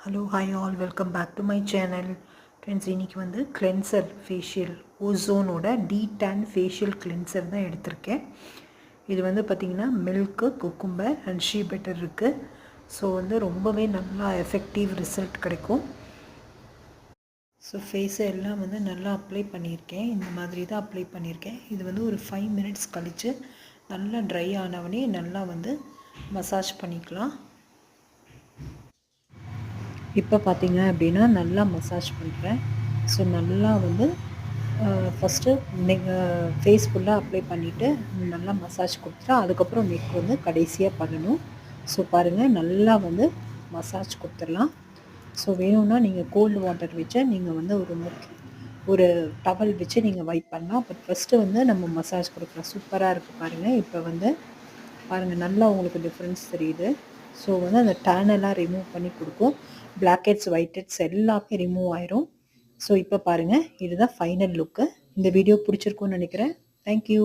Hello hi all welcome back to my channel friends. இன்றைக்கி வந்து cleanser facial ஓசோனோட detan facial cleanser தான் எடுத்திருக்கேன். இது வந்து பார்த்திங்கன்னா milk, cucumber and shea butter இருக்குது. ஸோ வந்து ரொம்பவே நல்லா எஃபெக்டிவ் ரிசல்ட் கிடைக்கும். ஸோ ஃபேஸை எல்லாம் வந்து நல்லா அப்ளை பண்ணியிருக்கேன். இந்த மாதிரி தான் அப்ளை பண்ணியிருக்கேன். இது வந்து ஒரு 5 மினிட்ஸ் கழித்து நல்லா ட்ரை ஆனவனே நல்லா வந்து மசாஜ் பண்ணிக்கலாம். இப்போ பார்த்தீங்க அப்படின்னா நல்லா மசாஜ் பண்ணுறேன். ஸோ நல்லா வந்து ஃபஸ்ட்டு ஃபேஸ் ஃபுல்லாக அப்ளை பண்ணிவிட்டு நல்லா மசாஜ் கொடுத்துட்டு அதுக்கப்புறம் நெக் வந்து கடைசியாக பண்ணணும். ஸோ பாருங்கள் நல்லா வந்து மசாஜ் கொடுத்துடலாம். ஸோ வேணும்னா நீங்கள் கோல்டு வாட்டர் வச்சு நீங்கள் வந்து ஒரு டவல் வச்சு நீங்கள் வைப் பண்ணலாம். பட் ஃபஸ்ட்டு வந்து நம்ம மசாஜ் கொடுக்கலாம். சூப்பராக இருக்குது பாருங்கள். இப்போ வந்து பாருங்கள் நல்லா உங்களுக்கு டிஃப்ரென்ஸ் தெரியுது. ஸோ வந்து அந்த டேனெல்லாம் ரிமூவ் பண்ணி கொடுக்கும். பிளாக் ஹெட்ஸ், ஒயிட் ஹெட்ஸ் எல்லாமே ரிமூவ் ஆயிரும். ஸோ இப்போ பாருங்கள், இதுதான் ஃபைனல் லுக்கு. இந்த வீடியோ பிடிச்சிருக்குன்னு நினைக்கிறேன். தேங்க்யூ.